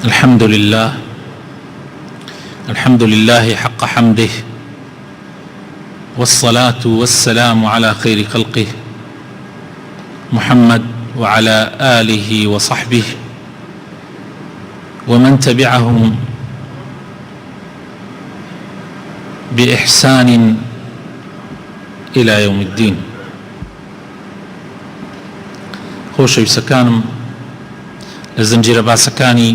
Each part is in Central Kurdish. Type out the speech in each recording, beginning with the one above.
الحمد لله حق حمده، والصلاة والسلام على خير خلقه محمد وعلى آله وصحبه ومن تبعهم بإحسان إلى يوم الدين. خۆشەویستەکانم، لە زنجیرە باسەکانی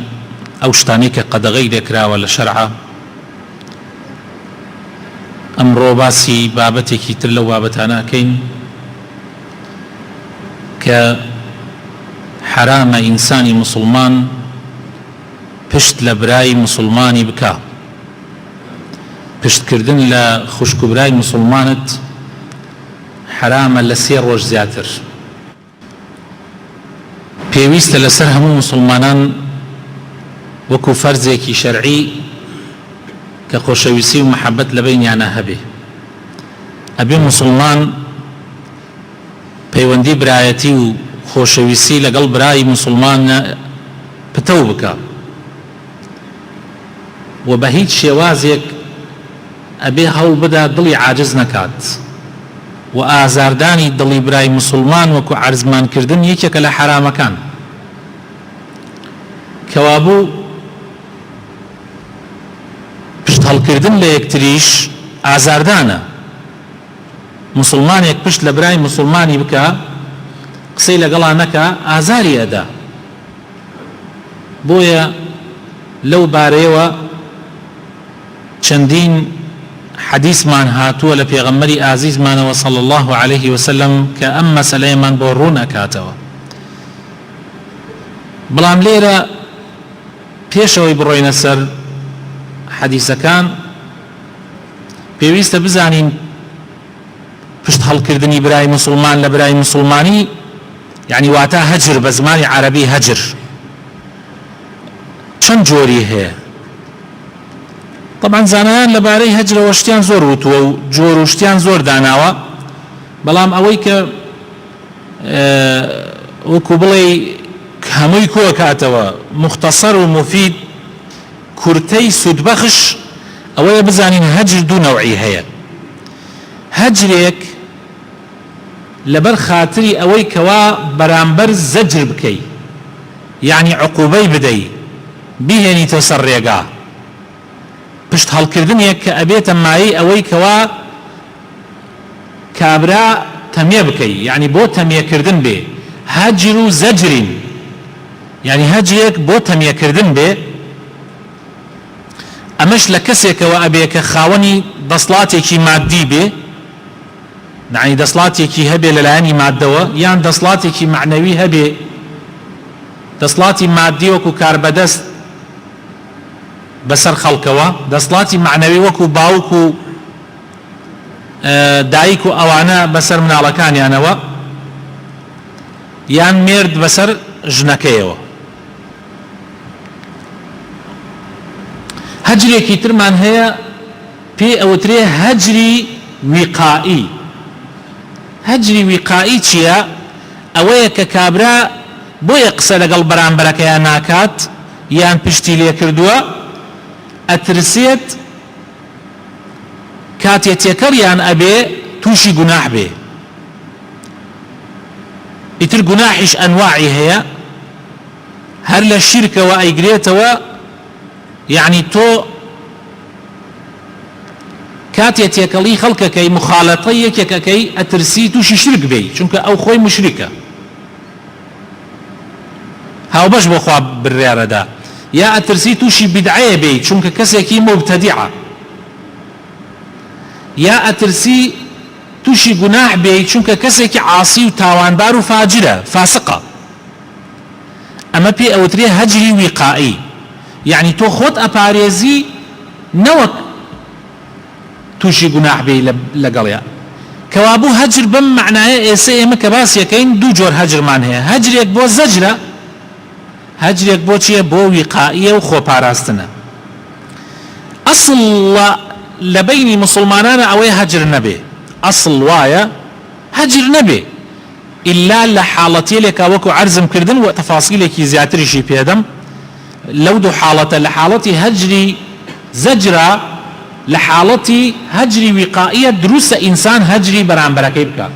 ئەو شتانەی کە قەدەغەی لێکراوە لە شەرعە، ئەمڕۆ باسی بابەتێکی تر لەو بابەتانە ئەکەین کە حرامە ئینسانی موسڵمان پشت لە برای موسڵمانی بکا. پشتکردن لە خوشک و برای موسڵمانت حرامە لە 3 ڕۆژ زیاتر. پێویستە لەسەر هەموو موسڵمانان وەکو فەرزێکی شەرعی کە خۆشەویستی و محەبەت لە بەینیانە هەبێ. ئەبێ موسڵمان پەیوەندی برایەتی و خۆشەویستی لەگەڵ برای موسڵمان پتەو بکە و بە هیچ شێوازێک ئەبێ هەوڵ بدا دڵی عاجز نەکات و ئازاردانی دڵی برای موسڵمان وەکو عەرزمانکردن یەکێکە لە حرامەکان. کەوابوو پشت هەڵکردن لە یەکتریش ئازاردانە. موسڵمانێک پشت لە برای موسڵمانی بکە، قسەی لەگەڵا نەکا، ئازاری ئەدا. بۆیە لەو بارەیەوە چەندین حەدیثمان هاتووە لە پێغەمبەری ئازیزمانەوە صلی الله عليه وسلم کە ئەم مەسەلەیەمان بۆ ڕوون ئەکاتەوە. بەڵام لێرە پێشەوەی بڕۆینە سەر حەدیثەکان پێویستە بزانین پشت هەڵکردنی برای موسڵمان لە برای موسڵمانی یعنی واتە هەجر بە زمانی عەرەبی هەجر چەند جۆری هەیە. طبعا زانایان لەبارەی هەجرەوە شتیان زۆر وتووە و جۆر و شتیان زۆر داناوە، بەڵام ئەوەی کە وەکو بڵێ هەمووی کۆکاتەوە مختصر و مفید کورتەی سودبەخش ئەوەیە بزانین هەجر دوو نەوعی هەیە. هەجرێک لەبەر خاتری ئەوەی کەوا بەرامبەر زەجر بکەی، یعنی عقوبەی بدەی، بیهێنیتە سەر ڕێگا. پشت هەڵکردنێک کە ئەبێتە مایەی ئەوەی کەوا کابرا تەمێ بکەی، یعنی بۆ تەمێکردن بێ. هەجر و زەجرین، یعنی هەجرێک بۆ تەمێکردن بێ. ئەمەش لە کەسێکەوە ئەبێ کە خاوەنی دەسڵاتێکی مادی بێ، یعنی دەسڵاتێکی هەبێ لەلایەنی مادەوە، یان دەسڵاتێکی معنەوی هەبێ. دەسڵاتی مادی وەکو کاربەدەست بەسەر خەڵکەوە، دەسڵاتی معنەوی وەکو باوک و دایک و ئەوانە بەسەر مناڵەکانیانەوە، یان مێرد بەسەر ژنەکەیەوە. هەجرێکی ترمان هەیە پێ ئەوترێ هەجری ویقائی. هەجری ویقائی چییە؟ ئەوەیە کە کابرا بۆیە قسە لەگەڵ بەرامبەرەکەیان ناکات یان پشتی لێ کردووە، ئەترسێت کاتێ تێکەڵیان ئەبێ تووشی گوناح بێ. ئیتر گوناحیش ئەنواعی هەیە، هەر لە شیرکەوە ئەیگرێتەوە، یعنی تۆ کاتێ تێکەڵی خەڵکەکەی مخالەتەی یەکێکەکەی ئەترسی تووشی شرک بێ، چونکە ئەو خۆی مشریکە، هاوبەش بۆ خوا بڕیارەدا. یا ئەترسی تووشی بیدعەیە بێ، چونکە کەسێکی مبتەدیعە. یا ئەترسی تووشی گوناح بێ، چونکە کەسێکی عاسی و تاوانبار و فاجرە، فاسقە. ئەمە پێ ئەوترێ هەجری ویقائی، یعنی تۆ خۆت ئەپارێزی نەوەک تووشی گوناح بێ لەگەڵیا. کەوابوو هەجر بەم معنایە ئێستا ئێمە کە باسیەکەین دوو جۆر هەجرمان هەیە. هەجرێک بۆ زەجرە، هەجرێک بۆ چییە؟ بۆ ویقائیە و خۆپاراستنە. ئەسڵ لە بەینی موسڵمانانە ئەوەی هەجر نەبێ، ئەسڵ وایە هەجر نەبێ، إلا لە حاڵەتێکە وەکو عەرزم کردن و تەفاسیلێکی زیاتریشی پێدەم. لو دو حالة لحالة هجري زجرة لحالة هجري وقائية دروس إنسان هجري بران براكيبك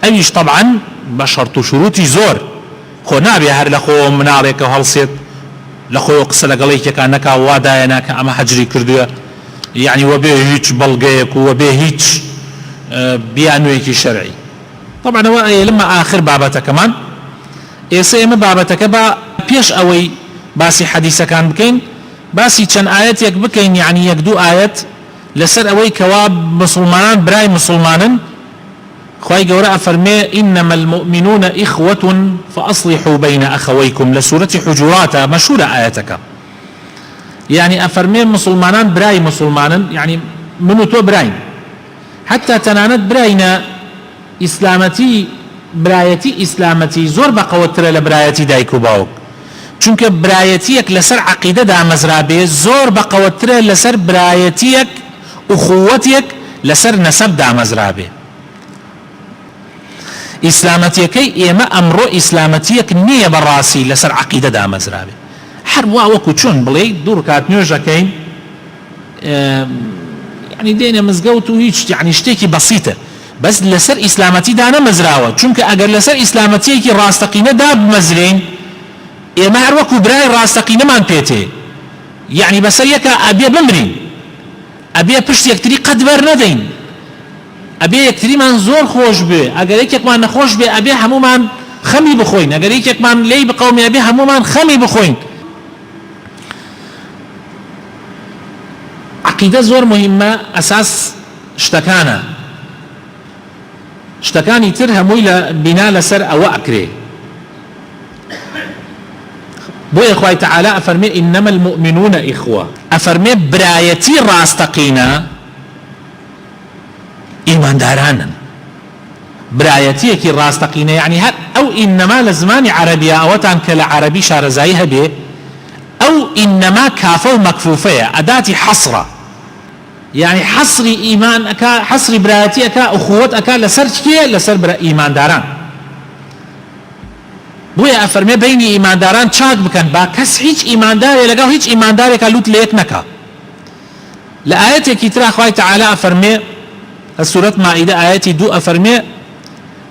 أيش طبعا بشرط شروطي زور خو نابي هر لخو منارك وهلصيت لخو قصة لقليك كأنك واداينك أما هجري كردوه يعني وبيه هيج بلغيك وبيه هيج بيانويك شرعي طبعا لما آخر بابته كمان إيسا بابته با بيش أوي باسي حديثة كان بكين باسي كان آيات يك بكين يعني يكدو آيات لسر أوي كواب مسلمان براي مسلمان خواهي قوراء فرمي إنما المؤمنون إخوة فأصلحوا بين أخويكم لسورة حجرات مشهورة آياتك يعني أفرمي مسلمان براي مسلمان يعني منو تو براين حتى تنانت براينا إسلامتي برايتي إسلامتي زور بقوتر لبرايتي دايكو باوك چونك برايتيك لسر عقيدة دا مزرابي زور بقوتر لسر برايتيك أخوتيك لسر نسب دا مزرابي إسلامتيكي إيما أمرو إسلامتيك نية براسي لسر عقيدة دا مزرابي حرب وكو چون بلي دور كات نيوجا كين يعني دينا مزقوتو هيج يعني اشتيكي بسيطة بس لسر إسلامتي دانا مزراوة چونك اگر لسر إسلامتيكي راستقينة دا بمزرين إيما هر وكو براي راستقينة من بيتي يعني بسر يكا أبيا بمرين أبيا پشت يكتري قد بر ندين أبيا يكتري من زور خوش بي اگر يكيك من نخوش بي أبيا همو من خمي بخوين اگر يكيك من لي بقومي أبيا همو من خمي بخوين عقيدة زور مهمة أساس اشتكاني تر همويلة بنا لسر أو أكري بوي إخوة تعالى أفرمي إنما المؤمنون إخوة أفرمي برايتي راستقينا إيمان دارانا برايتي كي راستقينا يعني هل أو إنما لزمان عربية أو تانك لعربي شارزايها به أو إنما كافو مكفوفية أداتي حصرة يعني حصر إيمان أكا حصر برايتي أكا أخوات أكا لسر كي لسر برا إيمان داران بويا أفرمي بيني إيمان داران چاك بكن با كس هيج إيمان داري لقاو هيج إيمان داري كالوت ليك نكا لآياتي كترا أخوة تعالى أفرمي السورة مائدة آياتي دو أفرمي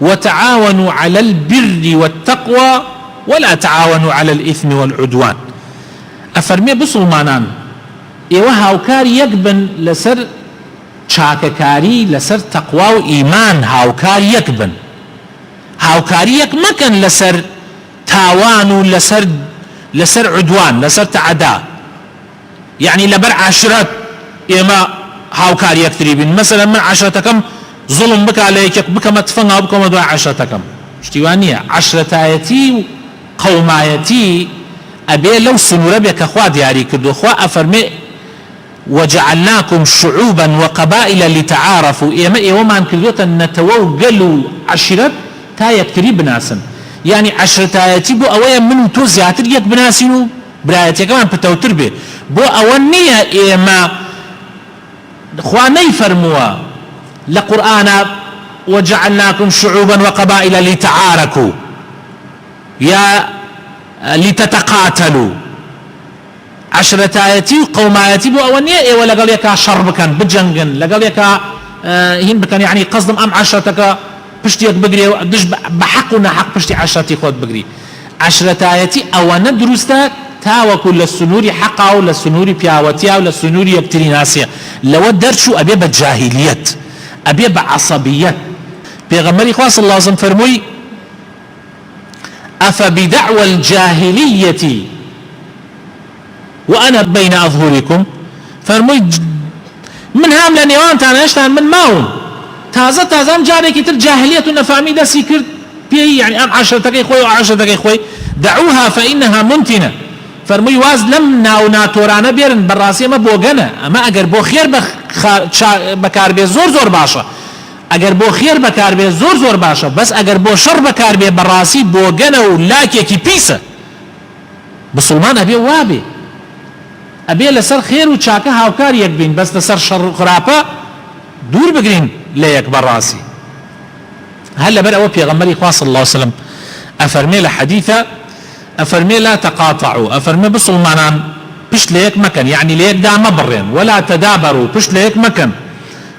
وتعاونوا على البر والتقوى ولا تعاونوا على الإثم والعدوان أفرمي بسلمانان إيوه هاوكاري يقبن لسر چاككاري لسر تقوى وإيمان هاوكاري يقبن هاوكاري يك مكن لسر تاوان لسر عدوان لسر تعدا يعني لبر عشرة إما هاوكاري يكتريبين مثلا من عشرتكم ظلم بك عليك بك مدفنها بك مدوى عشرتكم اشتوانية عشرتايتي قومايتي أبي لو سنورة بك أخوة دياري كدو أخوة أفرمي وجعلناكم شعوبا وقبائل لتعارفوا إيما ومان كدوتا نتوو قلوا عشرة تا يكتري بناسن يعني عشرتايتي بو أولا منو تو زياتر يك بناسينو برايتي كمان بتوتر بي بو أولنية إيما خواني فرموا لقرآن وجعلناكم شعوبا وقبائل لتعاركوا يا لتتقاتلوا عشرتايتي وقومايتي بو أولنية إيه ولا قال يكا شربكن بجنجن لقال يكا هين بكن يعني قصدم أم عشرتك پشتیک بگری و دش بحق و نحق پشتی عشرتی خود بگری عشرتایتی او ندرسته تا وكو للسنوري حقا وللسنوري بياوتيا وللسنوري يبتري ناسيا لو درشو أبي بجاهلية أبي بعصبية بيغمري خواص الله صلى فرموي أفبدعوى الجاهلية وأنا بين أظهركم فرموي من هام لنيوان تانا اشتان من ماون تازه جاري كتر جاهلية نفامي دا سيكر بيه يعني أم 10 دقيقة و10 دقيقة دعوها فإنها منتنة فرموي واز لم ناو تورانه بيرن براسي ما بوغنه اما اگر بو خير بكار بي زور باشا اگر بو خير بكار بي زور باشا بس اگر بو شر بكار بي براسي بوغنه ولاكي كي بيسه بسلمان ابي وابي ابي لسر خير وشاكه هاوكار يكبين بس لسر شر خرافه دور بگرين ليك براسي هلا بدا وبي غمري خاص الله وسلم افرمي له حديثه افرمي لا تقاطعوا افرمي بسلمانان بش ليك مكن يعني ليك دا مبرين ولا تدابروا بش ليك مكن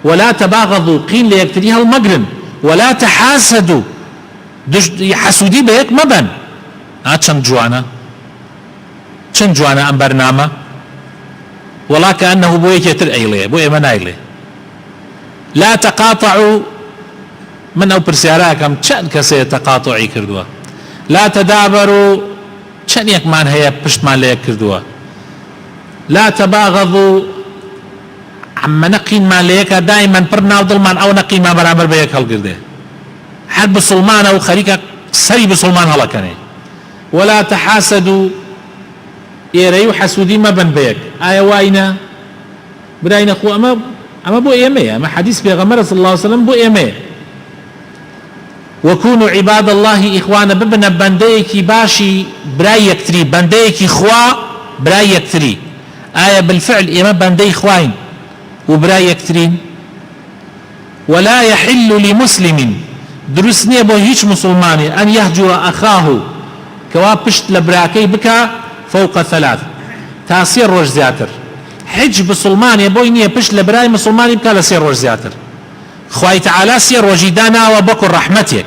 ولا تباغضوا قين ليك تريها المقرن ولا تحاسدوا حسودي بيك مبن چند جوانا ام برنامه ولا كأنه بويك يتر ايلي بوي من ايلي لا تقاطعوا من او برسياراكم چند كسي تقاطعي كردوا لا تدابروا چند يكمان هيا پشتمان ليك كردوا لا تباغضوا عم نقين ما ليك دائما برنا وظلمان او نقين ما برابر بيك هالقرده حد بسلمان او خريكك سري بسلمان هلا كاني ولا تحاسدوا يريو حسودي ما بن بيك آية واينا براينا اخو اما بو ايمي اما حديث بيغمبر صلى الله عليه وسلم بو ايمي وكونوا عباد الله اخوانا ببنا بنديكي باشي براي يكتري بنديكي خوا براي يكتري آية بالفعل ايما بندي خواين وبراي يكترين ولا يحل لمسلم درسني بو هيش مسلماني ان يهجر اخاه كوا بشت لبراكي بكا فوق 3 تاسير روج زياتر حج بسلماني بوينيه بشت لبراي مسلماني بكا لسير روج زياتر خواي تعالى سير روجي دانا وبكر رحمتك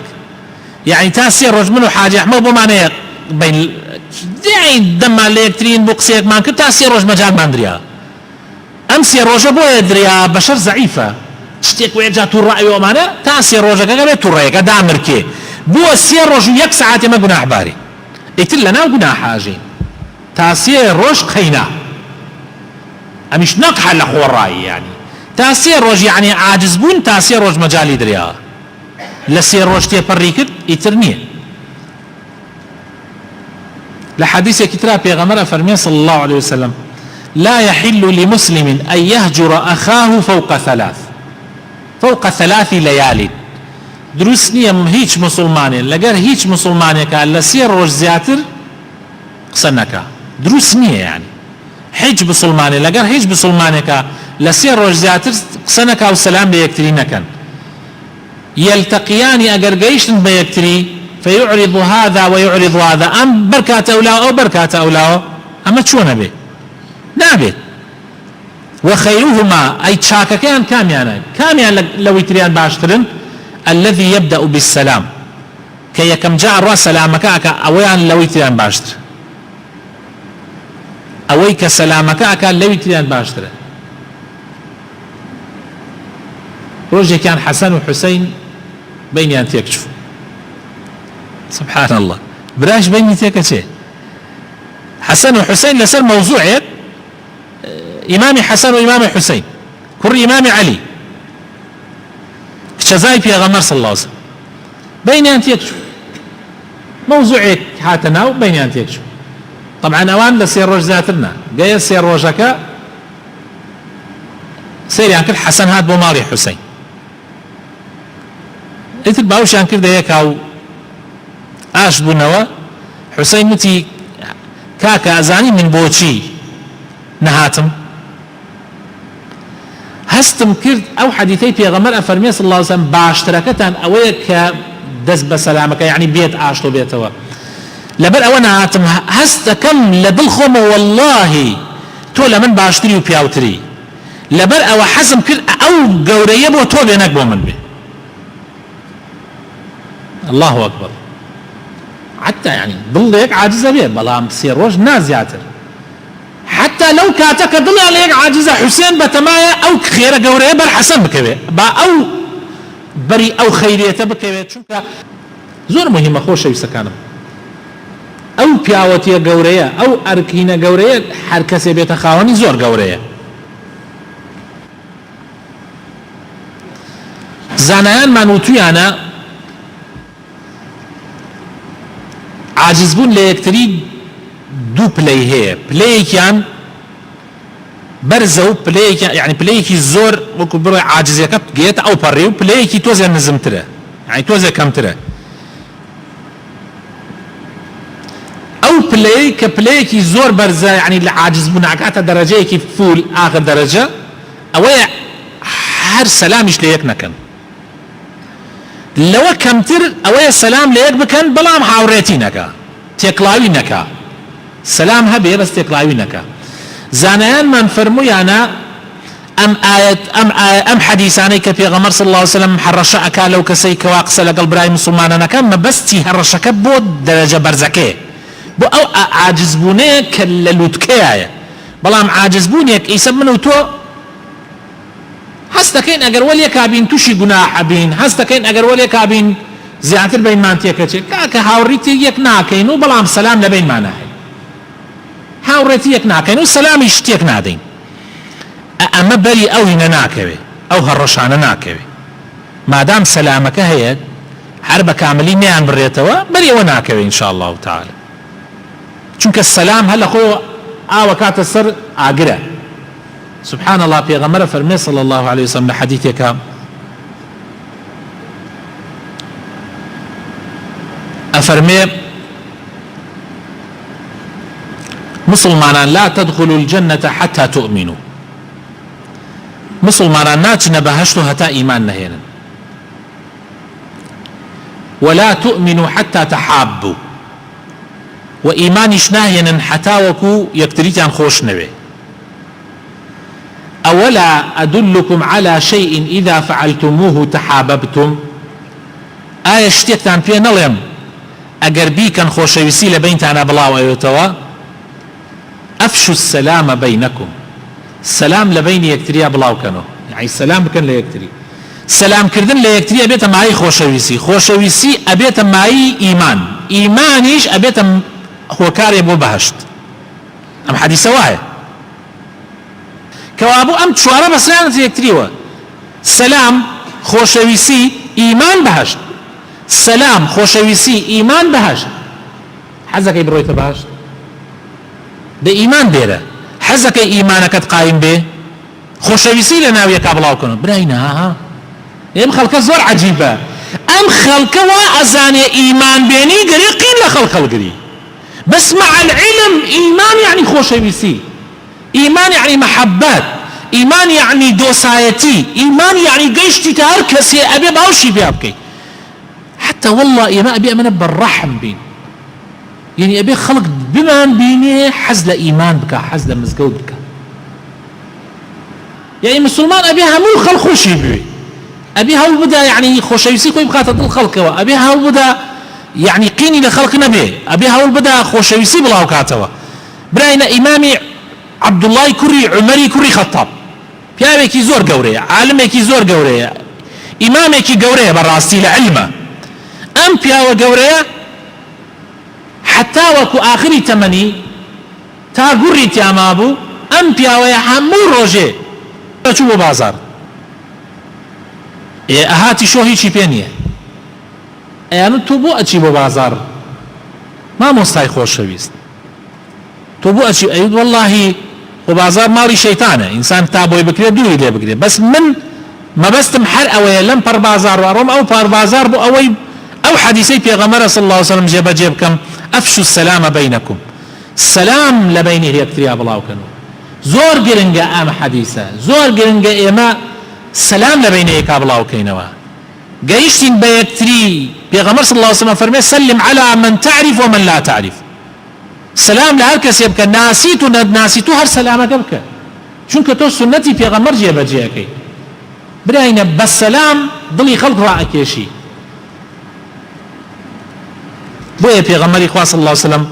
يعني تاسير روج منو حاجه احمد بو معنى بين يعني دم الكترين بوكسيك مان كنت تاسير روج مجال ماندريا امسي روجا بو يدريا بشر ضعيفه تشتيك ويجا الرأي ومانا تاسير روجا قال توريك دامر كي بو السير روج يك ساعات ما قناح باري اكتل لنا قناح حاجين تاسير روج قينا امش نقح لخو الرأي يعني تاسير روج يعني عاجز بون تاسير روج مجالي دريا لسير روج تيبريكت يترنيه لحديث كتاب بيغمر فرمي صلى الله عليه وسلم لا يحل لمسلم أن يهجر أخاه فوق 3 ليال دروسني هيج مسلماني لقر هيج مسلماني كان لسير روج زياتر قصنكا دروسني يعني حج بسلماني لقر هيج بسلماني كان لسير روج زياتر قصنكا والسلام بيكترين كان يلتقيان أقر قيشن بيكتري فيعرض هذا ويعرض هذا أم بركات أولاه أو بركات أولاه أما تشونه به نابت وخيرهما أي تشاكا كان كاميانا لو يتريان باشترن الذي يبدأ بالسلام كي يكم جاء الرأس سلامك أويان لو يتريان باشتر أويك سلامك لو يتريان باشتر روجي كان حسن وحسين بين أن تكشفوا سبحان الله براش بيني تيكا حسن وحسين لسر موضوعيت إمامي حسن وإمامي حسين كر إمامي علي شزاي في غمر صلى الله عليه وسلم بين أن تيكشف موضوعيت هاتنا وبين أن تيكشف طبعا أوان لسير روج ذاتنا جاي سير روجك سير يعني كل حسن هات بماري حسين انت باوش عن كده هيك او اش بنوا حسين متي كاكا ازاني من بوشي نهاتم هستم كرد او حديثي في غمر افرمي صلى الله عليه وسلم باشتركتان اويك دز بسلامك يعني بيت اشتو بيتوا لبل اونا هاتم هست كم لدلخم والله تو من باشتري وبياوتري لبل او حزم كرد او قوريه بو تو بينك بو من بي الله اكبر حتى يعني ضل هيك عاجزه بيه بلا سير روج نازياتر حتى لو كاتك ضل عليك عاجزه حسين بتمايا او خيره قوريه بل حسن بكبه با او بري او خيريته بكبه چونك زور مهمه خوش شي سكانم او بياوتي قوريه او اركينه قوريه هر کس بيت خاوني زور قوريه زانایان مانوتویانه عاجز بون ليكتري دو بلاي هي بلاي كان برزو بلاي كان يعني بلاي كي زور وكبر عاجز يكب جيت او بريو بلاي كي توزي نزم ترى يعني توزي كم ترى او بلاي كبلاي كي زور برزا يعني اللي عاجز بون عكاتا درجه كي فول اخر درجه او هر سلام ايش ليك نكن لو كمتر اوي السلام ليك بكن بلا محاورتينك تێکڵاوی نەکا سەلام هەبێ بەس تێکڵاوی نەکا زانایانمان فەرموویانە ئەم حەدیثانەی کە پێغەمبەر صلی الله عليه وسلم حەڕەشە ئەکا لەو کەسەی کەوا قسە لەگەڵ برای مسلمانە نەکا مەبەستی هەڕەشەکە بۆ دەرەجە بەرزەکەیە بۆ ئەو عاجزبوونەیە کە لە لووتکەیە بەڵام عاجزبوونێک ئیسە من و تۆ هەست دەکەین ئەگەر وەلێکا بین تووشی گوناح بین هەست دەکەین ئەگەر وەلێکا بین زیاتر بینمان تێکەچێت کاکە هاوڕێتی یەک ناکەین و بەڵام سەلام لە بینمان ناهێن هاوڕێتی یەک ناکەین و سەلامی شتێک نادەین ئەمە بەری ئەو هینە ناکەوێ ئەو هەڕەشانە ناکەوێ مادام سەلامەکە هەیە هەر بە کاملی نیان بڕێتەوە بەری ئەوە ناکەوێ ئینشاء الله تعالى چونکە سەلام هەر لە خۆ ئاوە کاتە سەر ئاگرە سبحان الله پێغەمبەر فەرمێ صلی الله عليه وسلم لە حەدیثێکە ئەفەرمێ مسلمانان لا تدخلوا الجنة حتى تؤمنوا مسلمانان ناچنە بەهەشت و هەتا ئیمان نەهێنن ولا تؤمنوا حتى تحابوا و ئیمانیش ناهێنن حتا وەکو یەکتریتیان خۆش نەوێ أولا أدلكم على شيء إذا فعلتموه تحاببتم آية شتێکتان پێ نەڵێم ئەگەر بیکەن خۆشەویستی لە بینتانە بڵاو ئەوێتەوە أفشوا السلام بينكم سلام لە بینی یەکتریا بڵاوکەنەوە یعنی سلام بکەن لە یەکتری سلام کردن لە یەکتری ئەبێتە مای خۆشەویستی خۆشەویستی ئەبێتە مای ئیمان ئیمانیش ئەبێتە هۆکارێ بۆ بەهەشت ئەم حەدیثە وایە کەوابوو ئەم چوارە بەسرانەتە یەکتریوە سەلام خۆشەویستی ئیمان بەهەشت سەلام خۆشەویستی ئیمان بەهەشت حەزەکەی بڕۆیتە بەهەشت دە ئیمان دێرە حەزەکەی ئیمانەکەت قایم بێ خۆشەویستی لە ناویەکا بڵاوکەنەوە براینە ئەم خەڵکە زۆر عەجیبە ئەم خەڵکە وا ئەزانێ ئیمان بێنی گەری قین لە خەڵک هەڵگری بس مع العلم إيمان يعني خوشويسي إيمان يعني محبات إيمان يعني دوسايتي إيمان يعني قيشتي تهركسي أبي باوشي بيابكي حتى والله يا ما أبي أمن بالرحم بين يعني أبي خلق بمان بيني حز لإيمان بك حز لمزقود بك يعني مسلمان أبي همو خلق خوشي بي أبي هاو بدا يعني خوشويسي كوي بخاطر الخلق أبي هاو بدا يعني قيني لخلق نبي أبي هاول بدا خوشويسي بلاو كاتوا براينا إمامي عبد الله كري عمري كري خطاب بياميكي زور قوري عالميكي زور قوري إماميكي قوري براستي لعلمه أم بياو قوري حتى وكو آخري تمني تا قري تيامابو أم بياو يحمو روجي شو بازار أهاتي شو هيشي بينيه ئەیانە تۆ بۆ ئەچی بۆ بازار مامۆستای خۆشەویست تۆ بۆ ئەچی ئەیود واللهی بۆ بازار ماڵی شەیتانە ئینسان تا بۆی بکرێت دووری لێ بگرێت بەس من مەبەستم هەر ئەوەیە لەم پەر بازار وەڕۆم ئەو پەر بازار بۆ ئەوەی ئەو حەدیثەی پێغەمبەر صلی الله عليه وسلم جێبەجێ بکەم ئەفشوا السلام بینکم سلام لە بینی یەکتریا بڵاوکەنەوە زۆر گرنگە ئەم حەدیثە زۆر گرنگە ئێمە سلام لە بینی یەکا بڵاوکەینەوە قايشتين بيكتري بيغمر صلى الله عليه وسلم فرمي سلم على من تعرف ومن لا تعرف سلام لهركس يبكى ناسيتو ناسيتو هر سلامك بك چونك تو سنتي بيغمر جيبا جيكي براينا بالسلام ضلي خلق رأكيشي بويا بيغمر إخوة صلى الله عليه وسلم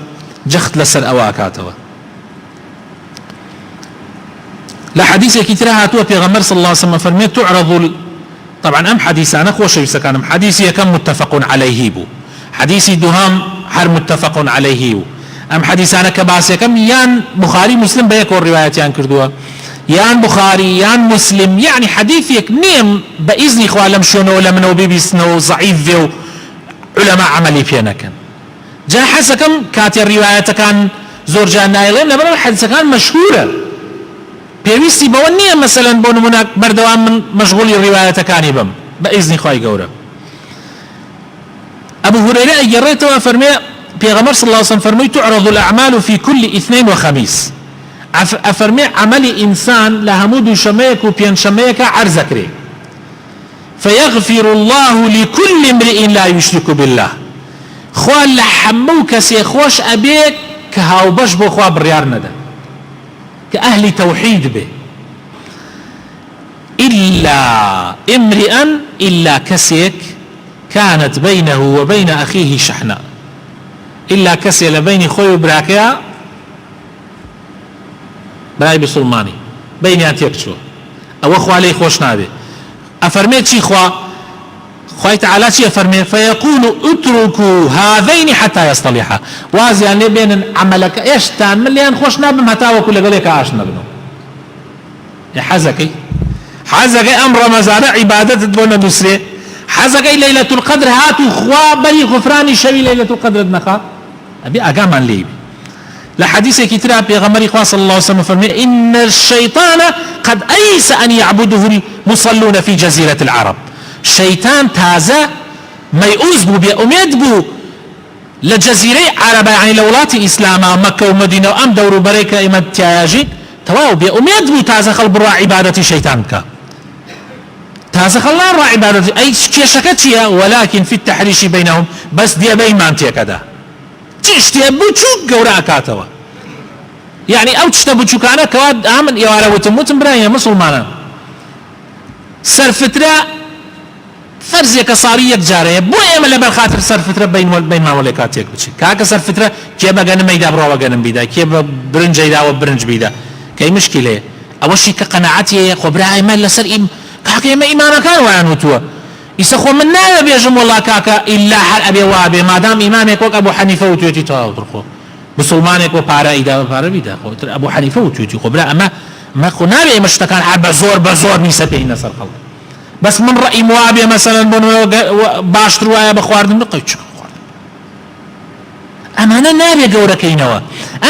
جخت لسر أواكاتوا لحديث كترها تو بيغمر صلى الله عليه وسلم فرمي تعرض طبعا أم حديث أنا خوش كان حديثي كم متفق عليه بو حديثي دهام حر متفق عليه بو أم حديث أنا كباسي كم يان بخاري مسلم بيكون روايات يان كردوها يان بخاري يان مسلم يعني حديثيك نيم بإذن إخوة لم شنو لمنو بيبسنو ضعيف فيو علماء عملي فينا كان جاء حسكم كاتي الروايات كان زور جان نايلين لبرا الحديث كان مشهورة بيويستي بونية مثلا بون مناك بردوان من مشغول الرواية كاني بم بإذن خواهي قورة أبو هريرة أجريته وفرمي بيغمر صلى الله عليه وسلم فرمي تعرض الأعمال في كل اثنين وخميس أفرمي عمل إنسان لهمود شميك وبين شميك عرزكري فيغفر الله لكل امرئ لا يشرك بالله خوا لحمو كسي خوش أبيك كهاو بش بو خوا بريار ندا كأهل توحيد به إلا امرئا إلا كسيك كانت بينه وبين أخيه شحناء إلا كسي لبين خوي وبراكيا براي بسلماني بيني أنتيكشو أو أخو عليه خوش نابي أفرميت شي خوي تعالى شي أفرمي فيقول اتركوا هذين حتى يصطلحا وازي أن بين عملك إيش تان مليان خوش نابم هتا وكل قليك عاش نبنو حزكي أمر مزارع عبادة دون بسري حزكي ليلة القدر هاتوا خوا بري غفراني شوي ليلة القدر دنخا أبي أقام عن ليبي لحديث كتاب بيغمري خواه صلى الله عليه وسلم فرمي إن الشيطان قد أيس أن يعبده المصلون في جزيرة العرب شيطان تازة ميؤوز بو بأميد بو لجزيرة عرب يعني لولات إسلاما مكة ومدينة وأم دورو بريكة إمام تياجي تواو بأميد بو تازة خلب را عبادة شيطان كا تازة خلنا را عبادة أي شكتشيا ولكن في التحريش بينهم بس دي بين ما انتيا كدا تشتي بوچوك قورا كاتوا يعني او تشتا بوچوك انا كواد امن يوارا وتموتن برايا مسلمانا سرفترا فرزيك صاريك جارية بو ايما لبر خاطر سرفترا بين ما وليكاتيك بچي كاكا سرفترا كيبا غنم ايدا بروا غنم بيدا كيبا برنج ايدا وبرنج بيدا كاي مشكلة اوشي كقناعتي خبرا ايما لسر كاكا ايما ايمانا كان وعن وتوا يسخو من نايا بيجم والله كاكا إلا حال أبي وابي ما دام إمامك وك أبو حنيفة وتويتي تاوترخو بسلمانك وبارا إيدا وبارا بيدا أبو حنيفة وتويتي خبرا أما خو نابي مشتكان حال بزور نيسا بيه نصر خلق بس من رأي موابي مثلا باشتر وايا بخواردن نقيتش أما أنا نابي قورا كينوا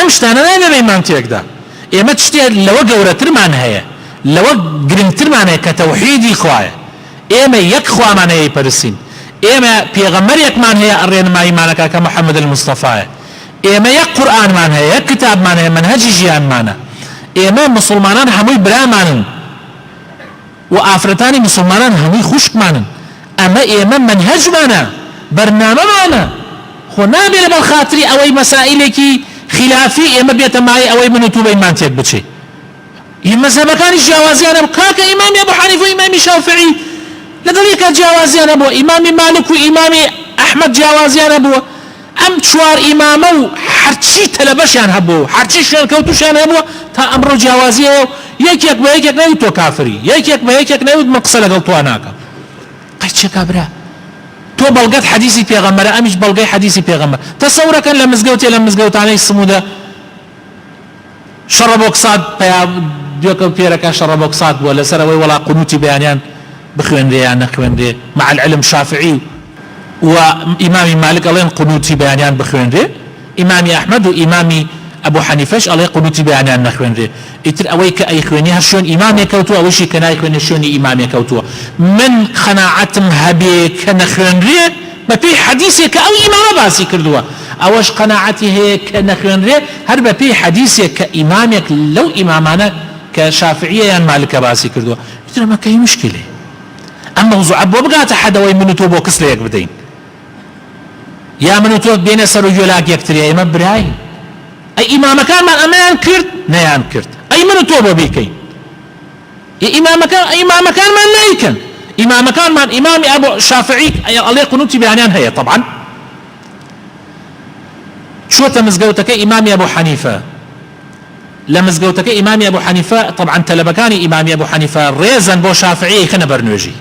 أمشتانا نابي إمامتيك دا إما تشتي لو قورا ترمان هيا لو قرن ترمان هيا كتوحيدي خوايا إما يكخوا من هي برسين إما بيغمر يكمان هي أرين ما إيمانك كمحمد المصطفى إما يقرآن من هي يكتاب من هي منهج جيان مانا إما مسلمانان هموي برا مانن وآفرتاني مسلمانان هموي خشك مانن أما إما منهج مانا برنامج مانا خو نابي بالخاطري أوي مسائلك خلافي إما بيتماعي أوي من توب إيمان تيك بتشي إما سبكان الجوازيان كاك إمام أبو حنيفة وإمام شافعي لذلك جوازيان أبو إمام مالك وإمام أحمد جوازيان أبو أم شوار إمامه حرشي تلبشان هبو حرشي شان كوتوشان هبو تا أمر جوازيه يك بيك نيوت وكافري يك بيك نيوت مقصلة قلتواناك قيت شكابرا تو بلغت حديثي بيغمرة أمش بلغي حديثي بيغمرة تصورا كان لمزقوت عليه السمودة شربوك صاد ديوكو بيركا شربوك صاد ولا سروي ولا قنوتي بيانيان بخوين ريان نخوين ري مع العلم شافعي وإمام مالك الله قنوتي بيانيان بخوين ري إمام أحمد وإمام أبو حنيفة الله قنوتي بيانيان نخوين ري اتر أويك أي خويني هشون إمام يكوتوا أوشي كناي خويني شوني إمام يكوتوا من قناعتم هبيك نخوين ري ما في حديثك أو إمام باسي كردوا أوش قناعتي هي كنخوين ري هرب في حديثك كإمامك لو إمامانا كشافعية يعني مالك باسي كردوا اتر ما كاي مشكلة أما وزو عبو بقات حدا وي منو توبو كسليك بدين يا منو توب بين سر وجولاك يكتري أي مبراي أي إمام كان من أمان كرت نيان كرت أي منو توبو بيكي يا إمام كان من نايكن إمام كان من إمام أبو شافعي أي الله قنوتي بعنيان هي طبعا شو تمزقوتك إمام أبو حنيفة لمزقوتك إمام أبو حنيفة طبعا تلبكاني إمام أبو حنيفة ريزن بو شافعي خنا برنوجي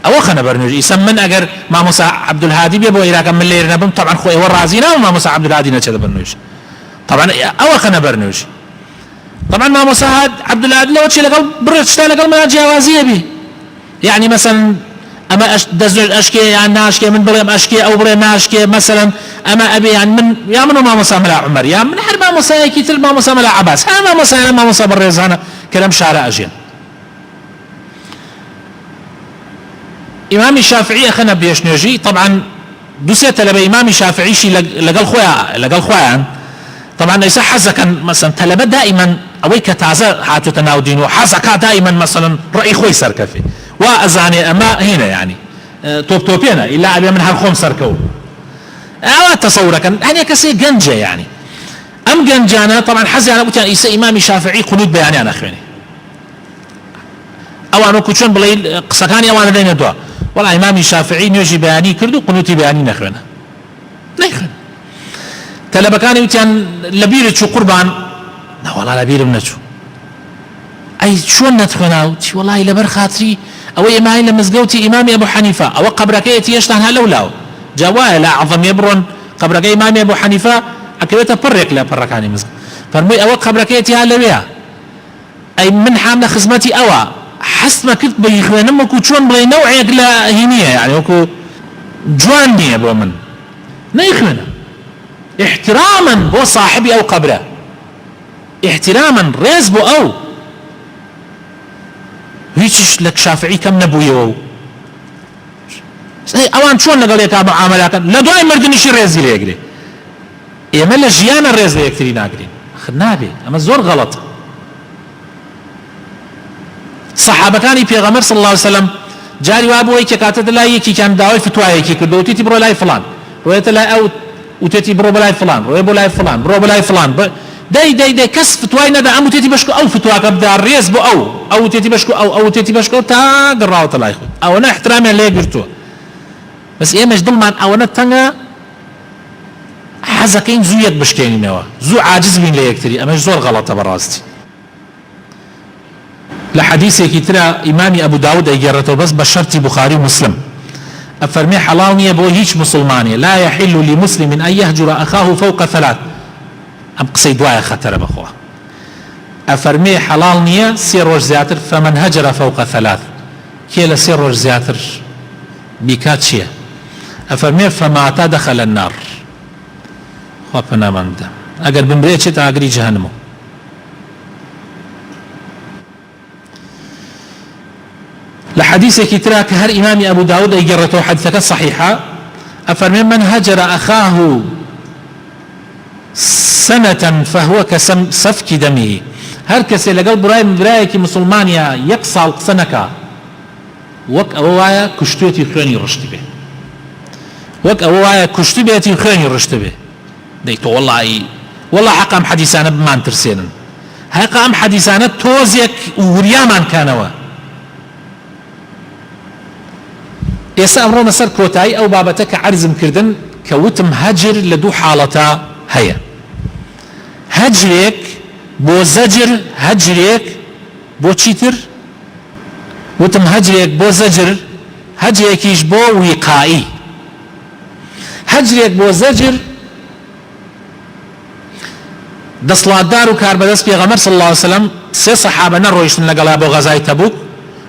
أو خنا برنوجي يسمن أجر ما موسى عبد الهادي بيبو إيراك من اللي رنبم طبعا خوي ورازينا وما موسى عبد الهادي نشد برنوجي طبعا أو خنا برنوجي طبعا ما موسى عبد الهادي لو تشيل قلب برتش لقل ما جوازية به يعني مثلا أما دزل أشكي يعني أشكي من بريم أشكي أو بريم أشكي مثلا أما أبي يعني من يا منو ما موسى ملا عمر يا من حرب ما موسى كيتل ما موسى ملا عباس ها ما موسى بريز هنا كلام شارع أجين إمام الشافعي أخنا بيشنيجي طبعا دوسيت لبي إمام الشافعي شي لقال خويا طبعا ليس حزكا مثلا تلبى دائما أويك تعزى حاتو تناودين وحزكا دائما مثلا رأي خوي سركفي وأزاني أما هنا يعني توبينا إلا أبي من هالخوم سركو ئەوە تەسەورەکەن هەنێ کەسێ گەنجە یعنی ئەم گەنجانە طبعا حەزیانە گوتیان ئیسا ئیمامی شافعی قونوت بەیانیان نەخوێنێ ئەوان وەکو چۆن بڵێ قسەکانی ئەوانە دەینە دووە وەڵا ئیمامی شافعی نوێژی بەیانی کرد و قونوتی بەیانی نەخوێنە نەیخوێن تەلەبەکانی وتیان لەبیرت چوو قوربان نەوەڵا لەبیرم نەچوو ئەی چۆن نەتخوێنا وتی وەڵای لەبەر خاتری ئەوەی ئێمای لە مزگەوتی ئیمامی ئەبوو حەنیفە ئەوە قەبرەکەیەتی هێشتا هە لەولاوە جا وایە لە عەظەمیە بڕۆن قەبرەکەی ئیمامی ئەبوو حەنیفە ئەکەوێتە پڕێک لە پڕەکانی مزگەوت فەرمووی ئەوە قەبرەکەیەتی ها لەوەیە ئەی من حام لە خزمەتی ئەوە حەستمە کرد بەی خوێنم وەکو چۆن بڵێ نەوعێک لە هینیە یعنی وەکو جوان نییە بۆ من نەیخوێنە احتراما بۆ صاحبی ئەو قەبرە احتراما ڕێز بۆ ئەو هیچیش لە شافعی کەم نەبوویەوە ئەوان چۆن لەگەڵ یەکا معامەلاکەن لە دوای مردنیشی ڕێزی لێگرێ ئێمە لە ژیانە ڕێز لە یەکتری ناگرین نابێ ئەمە زۆر غەڵەتە صحابەکانی پێغەمبەر صلی الله علیه وسلم جاری وا بووە کاتە لای یەکێکیان داوای فتوایەکی کردو وتیتی بڕۆ لای فڵان ڕۆیەتە لای ئەو وتێتی بڕۆ بەلای فڵان ڕۆیە بۆ لای فڵان بڕۆ بەلای فڵان دەی کەس فتوای نەدا ئەم وتێتی بەشکو ئەو فتواکە بدا ڕێز بۆ ئەو وتێتی بەشکو ئەو وتێتی بەشکو تا گەڕاوەتە لای خۆی ئەوەنە احترامیان لێ گرتووە بەس ئێمەش دڵمان ئەوەنە تەنگە حەزەکەین زوو یەک بشکێنینەوە زوو عاجز بین لە یەکتری ئەمەش زۆر غەڵەتە بەڕاستی لحديثك ترى إمام أبو داود أجرته بس بشرط بخاري ومسلم أفرمي حلالني أبو هيش مسلماني لا يحل لمسلم أن يهجر أخاه فوق ثلاث أم قصيد وايا خطر بخوة أفرمي حلالني سير روج زياتر فمن هجر فوق ثلاث كيلا سير روج زياتر بكاتشيا أفرمي فما دخل النار خوابنا من ده أقر بمريتش تاقري جهنمو لحديثك تراك هر إمام أبو داود يجرته حديثك صحيحة أفرمي من هجر أخاه سنة فهو كسفك دمه هر كسي لقل براي من برايك مسلمانيا يقصال سنك وك أوايا كشتوتي خياني رشت به وك أوايا كشتوتي خياني رشت به ديتو والله حقا حديثانا بمان ترسينا حقا حديثانا توزيك وريامان كانوا ئێستا ئەمڕۆ مەسەر کۆتایی ئەو بابەتە کە عەرزم کردن کە وتم هەجر لە دوو حاڵەتە هەیە هەجرێک بۆ زەجر هەجرێک بۆ چیتر وتم هەجرێک بۆ زەجر هەجرێکیش بۆ ویقایی هەجرێک بۆ زەجر دەسڵاتدار و کاربەدەست پێغەمبەر صلی الله علیه وسلم سێ سەحابە نەڕۆیشتن لەگەڵا بۆ غەزای تەبوک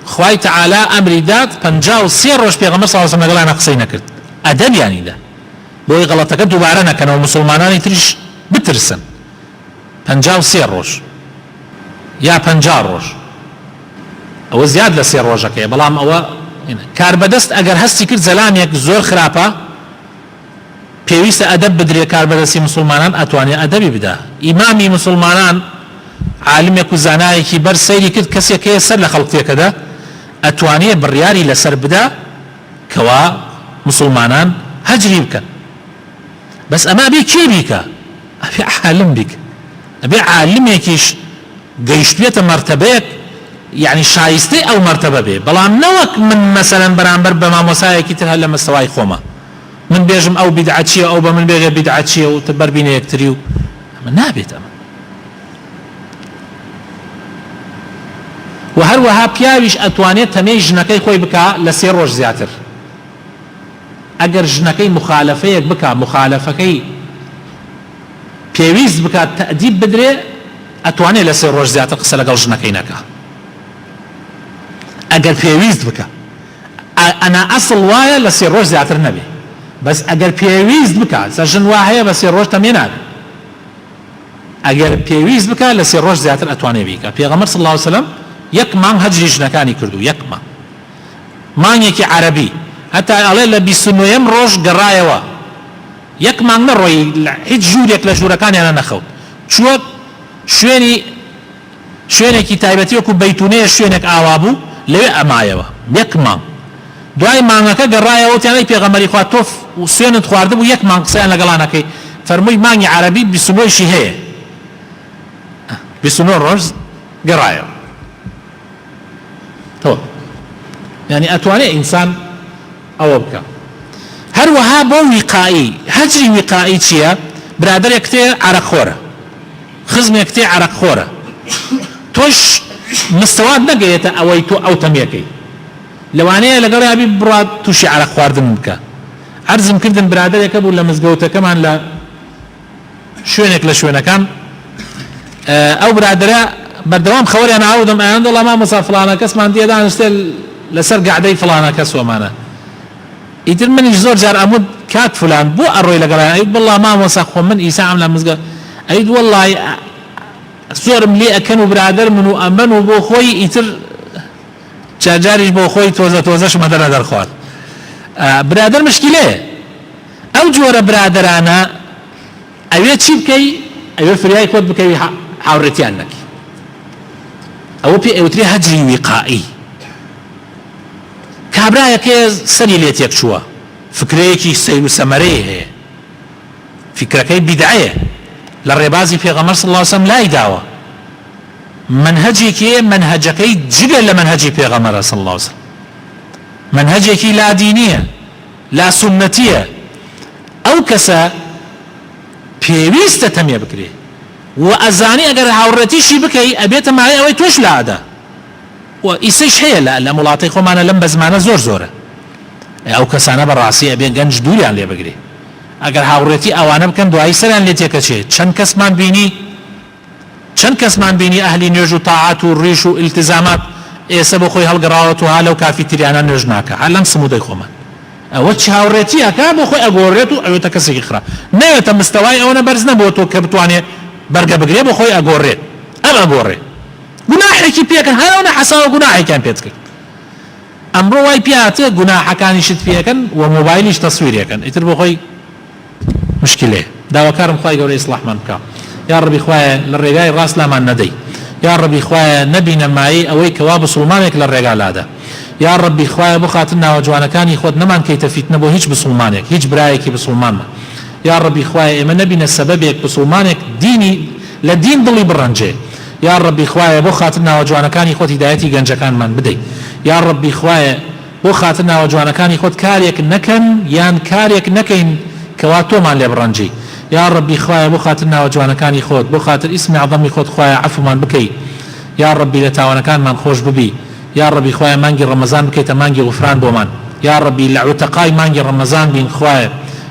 خوای تعالی ئەمری داد 53 ڕۆژ پێغەمبەر صلی الله علیه وسلم لەگەڵیانە قسەی نەکرد ئەدەبیانیدا بۆی غەڵەتەکە دووبارە نەکەنەوە مسلمانانی تریش بترسن 53 ڕۆژ یا 50 ڕۆژ ئەوە زیاد لە 3 ڕۆژەکەیە بەڵام ئەوە کاربەدەست ئەگەر هەستی کرد زەلامێک زۆر خراپە پێویستە ئەدەب بدرێ کاربەدەستی مسلمانان ئەتوانێت ئەدەبی بدا ئیمامی مسلمانان عالمێک و زانایەکی بەر سەیری کرد کەسێکەیە سەر لە خەڵکتێکەدا ئەتوانێت بڕیاری لەسەر بدا کەوا مسلمانان هەجری بکەن بەس ئەمە بێ کێ بیکە ئەبێ عالم بیکە ئەبێ عالمێکیش گەیشتوێتە مەرتەبەیەک یعنی شایستەی ئەو مەرتەبە بێ بەڵام نەوەک من مەسەلەن بەرامبەر بە مامۆسایەکی تر هەر لە مەستەوای خۆمە من بێژم ئەو بیدعە چییە ئەو بە من بێژێ بیدعە چییە و بەربینە یەکتری و ئەمە نابێت ئەمە و هەروەها پیاویش ئەتوانێت تەمەی ژنەکەی خۆی بکە لە 3 ڕۆژ زیاتر ئەگەر ژنەکەی مخالەفەیەک بکە مخالەفەکەی پێویست بکات تەئدیب بدرێ ئەتوانێت لە 3 ڕۆژ زیاتر قسە لەگەڵ ژنەکەی نەکە ئەگەر پێویست بکە ئەنا ئەسڵ وایە لە 3 ڕۆژ زیاتر نەبێ بەس ئەگەر پێویست بکە سە ژن وا هەیە بە 3 ڕۆژ تەمێ نابێ ئەگەر پێویست بکە لە 3 ڕۆژ زیاتر ئەتوانێ بیکە پێغەمبەر صلی الله علیه وسلم یەک مانگ هەجری ژنەکانی کردو یەک مانگێکی عەرەبی هەتا ئەڵێ لە 29ەم ڕۆژ گەڕایەوە یەک مانگ نەڕۆی هیچ ژوورێک لە ژوورەکانیانە نەخەوت چووە شوێنێکی تایبەتی وەکو بەیتونەیە شوێنێک ئاوا بوو لەوێ ئەمایەوە یەک مانگ دوای مانگەکە گەڕایەوە وتیان ئەی پێغەمبەری خوا تۆ و سوێنت خواردبوو یەک مانگ قسەیان لەگەڵانەکەی فەرمووی مانگی عەرەبی 29 هەیە 29 ڕۆژ گەڕایەوە تۆ یعنی ئەتوانێت ئینسان ئەوە بکە. هەروەها بۆ ویقایی هەجری ویقایی چییە؟ برادرێک کتێ عەرەقخۆرە خزمێک کتێ عەرەقخۆرە تۆش مستەوات نەگەیێتە ئەوەی تۆ ئەو تەمێکەی لەوانەیە لەگەڵ یابی بڕات تووشی عەرەق خواردن بکە. عەرزم کردن برادرێکە بوو لە مزگەوتەکەمان لە شوێنێک لە شوێنەکان ئەو برادرە بەردەوام خەوەریان ئاودم ئەیان دەڵا مامۆستا فڵانە کەسمان دێ دانیشتێ لەسەر گەعدەی فڵانە کەس وەمانە ئیتر منیش زۆر جار ئەمود کات فلان بۆ ئەڕۆی لەگەڵیان ئەیت بەڵڵا مامۆستا خۆ من ئیسام لە مزگەوت ئەیت وەڵڵی زۆرم لێ ئەکەن و برادر من و ئەمەن و بۆ خۆی ئیتر جارجاریش بۆ خۆی تۆزەشمە دەرە دەرخوارد. برادر مشکلەیە ئەو جۆرە برادرانە ئەوێ چی بکەی ئەوێ فریای خۆت بکەوی هاوڕێتیان نەکی ئەوە پێ ئەوترێ هەجری ویقایی. کابرایەکێ سەری لێت یەک چووە فکرەیەکی سەیر و سەمەرەیە هەیە فکرەکەی بیدعەیە لە ڕێبازی پێغەمبەر صلی الله علیه وسلم لای داوە منهجێکی منهجەکەی جگە لە منهجی پێغەمبەر صلی الله علیه وسلم منهجێکی لا دینیە لا سنەتیە ئەو کەسە پێویستە تەمێ بکرێ و ئەزانی ئەگەر هاوڕێتیشی بکەی ئەبێتە ماوەی ئەوەی تۆش لادا و ئیسەش هەیە لە وڵاتی خۆمانە لەم بە زمانە زۆر زۆرە ئەو کەسانە بەڕاستی ئەبێ گەنج دووریان لێ بگرێ ئەگەر هاوڕێتی ئەوانە بکەن دوایی سەریان لێ تێکەچێت چەند کەسمان بینی ئەهلی نوێژ و تاعات و ڕیش و ئیلتزامات ئێستا بۆ خۆی هەڵگەڕاوەت و ها لەو کافی تریانە نوێژ ناکە هەر لەم سمودەی خۆمان ئەوە چی هاوڕێتیەکە بۆ خۆی ئەگۆڕێت و ئەوێتە کەسێکی خراپ نەوێتە مستەوای ئەوەنە بەرز نەبووە تۆ کە بتوانێت بەرگە بگرێ بۆ خۆی ئەگۆڕێت ئەم ئەگۆڕێ گوناحێکی پێکەن هەرەوە حەساوە گوناحێکیان پێت کرد ئەمڕۆ وای پیاتە گوناحەکانیشت پێکەن و مۆبایلیش تەسویرێکەن ئیتر بۆ خۆی مشکلێ داواکارم خوای گەورەی ئیسلاحمان بکە یا ڕەبی خوایە لە ڕێگای ڕاست لامان نەدەی یا ڕەبی خوایە نەبینە مایی ئەوەی کەوا بسڵمانێک لە ڕێگا لادا یا ڕەبی خوایە بۆ خاتر ناوە جوانەکانی خۆت نەمان کەیتە فیتنە بۆ هیچ بسڵمانێک هیچ برایەکی بسڵمانمە یا ڕەبی خوایە ئێمە نەبینە سەبەبێک بسڵمانێک دینی لە دین دڵی بڕەنجێ یا ڕەبی خوایە بۆ خاتر ناوە جوانەکانی خۆت هیدایەتی گەنجەکانمان بدەیت یا ڕەبی خوایە بۆ خاتر ناوە جوانەکانی خۆت کارێک نەکەن یان کارێک نەکەین کەوا تۆمان لێ بڕەنجی یا ڕەبی خوایە بۆ خاتر ناوە جوانەکانی خۆت بۆ خاتر ئیسمی عەظەمی خۆت خوایە عەفومان بکەی یا ڕەبی لە تاوانەکانمان خۆش ببی یا ڕەبی خوایە مانگی ڕەمەزان بکەیتە مانگی غوفران بۆمان یا ڕەبی لە عوتەقای مانگی ڕەمەزان بین خوایە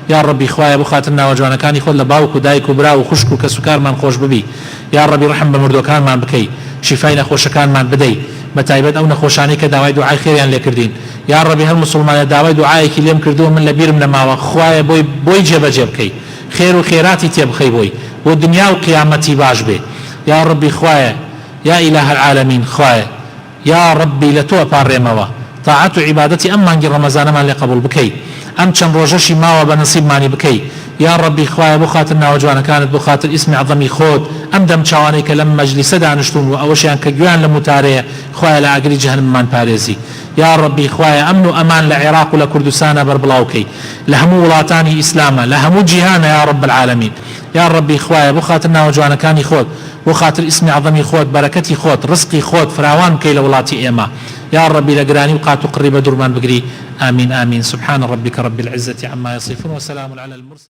یا ڕەبی خوایە بۆ خاتر ناوە جوانەکانی خۆت لە باوک و دایک و برا و خوشک و کەس و کارمان خۆش ببی یا ڕەبی ڕەحم بە مردوەکانمان بکەی شیفای نەخۆشەکانمان بدەی بەتایبەت ئەو نەخۆشانەی کە داوای دوعای خێریان لێ کردین یا ڕەبی هەر موسڵمانە داوای دوعایەکی لێم کردووە من لە بیرم نەماوە خوایە بۆی جێبەجێ بکەی خێر و خێراتی تێبخەی بۆی بۆ دنیا و قیامەتی باش بێ یا ڕەبی خوایە یا ئیلاه العالەمین خوایە یا ڕەبی لە تۆ ئەپارڕێمەوە تاعەت و عیبادەتی ئەم مانگی ڕەمەزانەمان لێ قبوڵ بکەی ئەم چەند ڕۆژەشی ماوە بە نەسیبمانی بکەی یا ڕەبی خوایە بۆ خاتر ناوە جوانەکانت بۆ خاتر ئیسمی عەظەمی خۆت ئەم دەم چاوانەی کە لەم مەجلیسە دانیشتون و ئەوەشیان کە گویان لە موتارەیە خوایە لە ئاگری جەهەنەممان پارێزی یا ڕەبی خوایە ئەمن و ئەمان لە عێراق و لە کوردستانە بەربڵاوکەی لە هەموو وڵاتانی ئیسلامە لە هەموو جیهانە یا ڕەب العالەمین یا ڕەبی خوایە بۆ خاتر ناوە جوانەکانی خۆت بۆ خاتر ئیسمی عەظەمی خۆت بەرەکەتی خۆت ڕزقی خۆت فراوان بکەی لە وڵاتی ئێمە یا ڕەبی لە گرانی و قات و قڕی بە دوورمان بگری آمين آمين سبحان ربك رب العزة عما يصفون وسلام على المرسلين